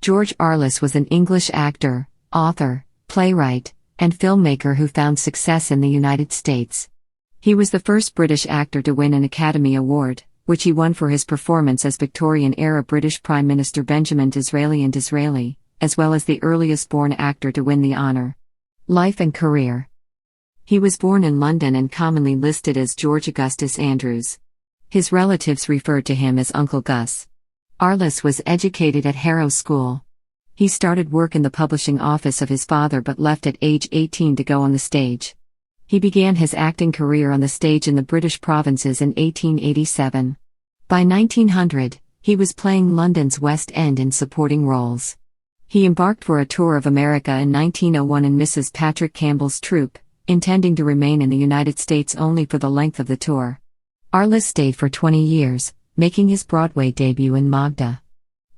George Arliss was an English actor, author, playwright, and filmmaker who found success in the United States. He was the first British actor to win an Academy Award, which he won for his performance as Victorian-era British Prime Minister Benjamin Disraeli in Disraeli, as well as the earliest born actor to win the honour. Life and career. He was born in London and commonly listed as George Augustus Andrews. His relatives referred to him as Uncle Gus. Arliss was educated at Harrow School. He started work in the publishing office of his father but left at age 18 to go on the stage. He began his acting career on the stage in the British provinces in 1887. By 1900, he was playing London's West End in supporting roles. He embarked for a tour of America in 1901 in Mrs. Patrick Campbell's troupe, intending to remain in the United States only for the length of the tour. Arliss stayed for 20 years, making his Broadway debut in Magda.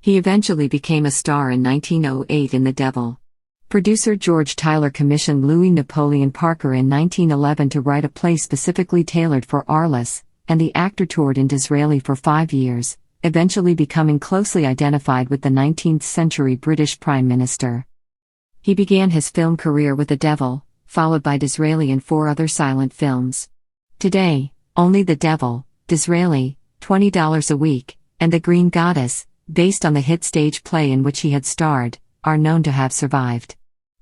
He eventually became a star in 1908 in The Devil. Producer George Tyler commissioned Louis Napoleon Parker in 1911 to write a play specifically tailored for Arliss, and the actor toured in Disraeli for 5 years, eventually becoming closely identified with the 19th-century British Prime Minister. He began his film career with The Devil, followed by Disraeli and 4 other silent films. Today, only The Devil, Disraeli, $20 a week, and The Green Goddess, based on the hit stage play in which he had starred, are known to have survived.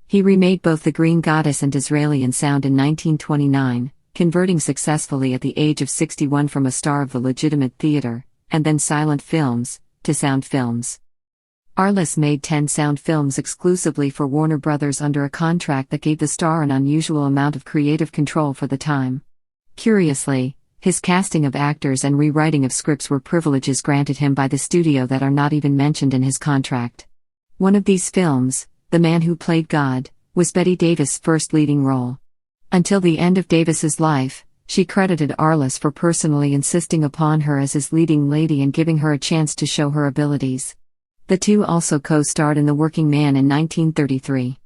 He remade both The Green Goddess and Disraeli in sound in 1929, converting successfully at the age of 61 from a star of the legitimate theatre, and then silent films, to sound films. Arliss made 10 sound films exclusively for Warner Brothers under a contract that gave the star an unusual amount of creative control for the time. Curiously, his casting of actors and rewriting of scripts were privileges granted him by the studio that are not even mentioned in his contract. One of these films, The Man Who Played God, was Bette Davis' first leading role. Until the end of Davis's life, she credited Arliss for personally insisting upon her as his leading lady and giving her a chance to show her abilities. The two also co-starred in The Working Man in 1933.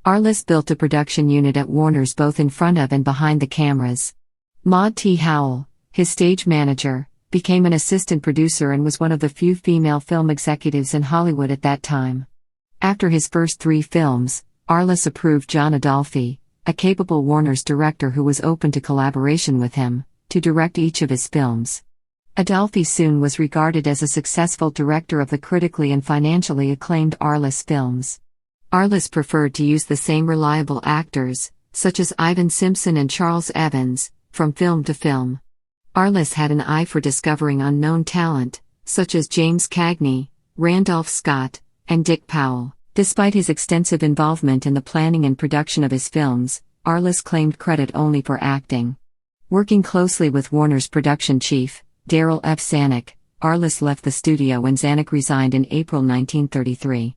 Arliss built a production unit at Warner's both in front of and behind the cameras. Maud T. Howell, his stage manager, became an assistant producer and was one of the few female film executives in Hollywood at that time. After his first 3 films, Arliss approved John Adolphi, a capable Warner's director who was open to collaboration with him, to direct each of his films. Adolphi soon was regarded as a successful director of the critically and financially acclaimed Arliss films. Arliss preferred to use the same reliable actors, such as Ivan Simpson and Charles Evans, from film to film. Arliss had an eye for discovering unknown talent, such as James Cagney, Randolph Scott, and Dick Powell. Despite his extensive involvement in the planning and production of his films, Arliss claimed credit only for acting. Working closely with Warner's production chief, Darryl F. Zanuck, Arliss left the studio when Zanuck resigned in April 1933.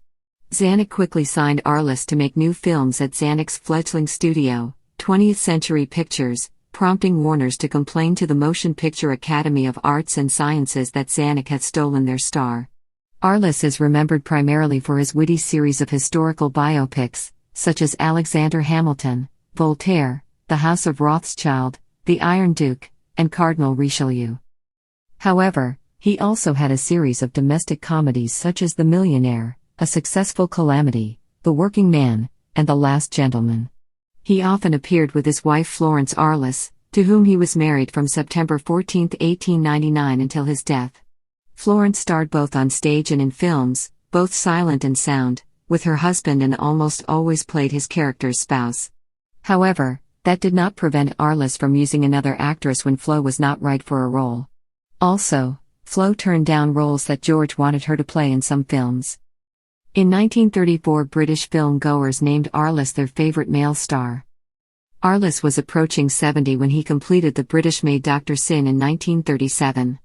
Zanuck quickly signed Arliss to make new films at Zanuck's fledgling studio, 20th Century Pictures, prompting Warner's to complain to the Motion Picture Academy of Arts and Sciences that Zanuck had stolen their star. Arliss is remembered primarily for his witty series of historical biopics, such as Alexander Hamilton, Voltaire, The House of Rothschild, The Iron Duke, and Cardinal Richelieu. However, he also had a series of domestic comedies such as The Millionaire, A Successful Calamity, The Working Man, and The Last Gentleman. He often appeared with his wife Florence Arliss, to whom he was married from September 14, 1899 until his death. Florence starred both on stage and in films, both silent and sound, with her husband and almost always played his character's spouse. However, that did not prevent Arliss from using another actress when Flo was not right for a role. Also, Flo turned down roles that George wanted her to play in some films. In 1934, British film goers named Arliss their favorite male star. Arliss was approaching 70 when he completed the British-made Dr. Sin in 1937.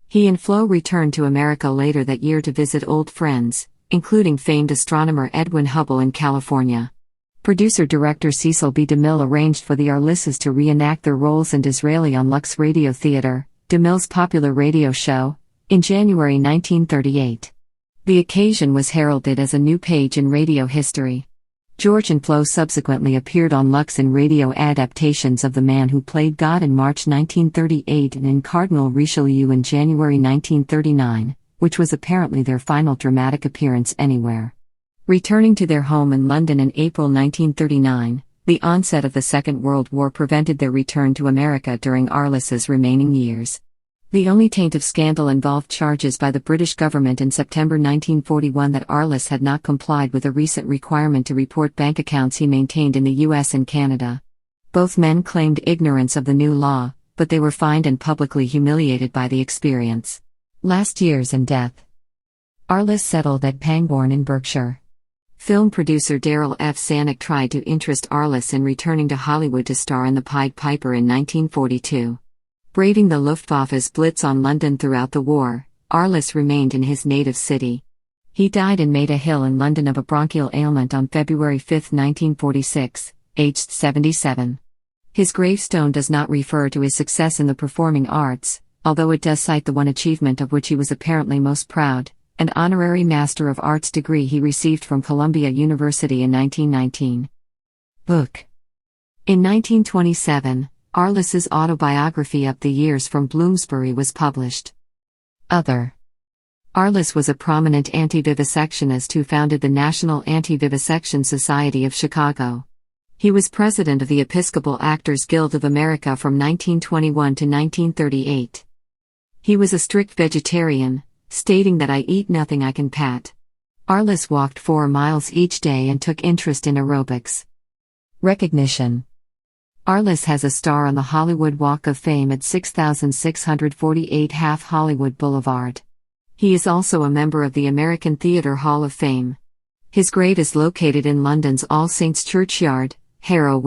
He and Flo returned to America later that year to visit old friends, including famed astronomer Edwin Hubble in California. Producer-director Cecil B. DeMille arranged for the Arlisses to reenact their roles in Disraeli on Lux Radio Theatre, DeMille's popular radio show, in January 1938. The occasion was heralded as a new page in radio history. George and Flo subsequently appeared on Lux in radio adaptations of The Man Who Played God in March 1938 and in Cardinal Richelieu in January 1939, which was apparently their final dramatic appearance anywhere. Returning to their home in London in April 1939, the onset of the Second World War prevented their return to America during Arliss's remaining years. The only taint of scandal involved charges by the British government in September 1941 that Arliss had not complied with a recent requirement to report bank accounts he maintained in the US and Canada. Both men claimed ignorance of the new law, but they were fined and publicly humiliated by the experience. Last years and death. Arliss settled at Pangbourne in Berkshire. Film producer Darryl F. Zanuck tried to interest Arliss in returning to Hollywood to star in The Pied Piper in 1942. Braving the Luftwaffe's blitz on London throughout the war, Arliss remained in his native city. He died in Maida Hill in London of a bronchial ailment on February 5, 1946, aged 77. His gravestone does not refer to his success in the performing arts, although it does cite the one achievement of which he was apparently most proud, an honorary Master of Arts degree he received from Columbia University in 1919. Book. In 1927, Arliss's autobiography Up the Years from Bloomsbury was published. Other. Arliss was a prominent anti-vivisectionist who founded the National Anti-Vivisection Society of Chicago. He was president of the Episcopal Actors Guild of America from 1921 to 1938. He was a strict vegetarian, stating that I eat nothing I can pat. Arliss walked 4 miles each day and took interest in aerobics. Recognition. Arliss has a star on the Hollywood Walk of Fame at 6648 Half Hollywood Boulevard. He is also a member of the American Theatre Hall of Fame. His grave is located in London's All Saints Churchyard, Harrow.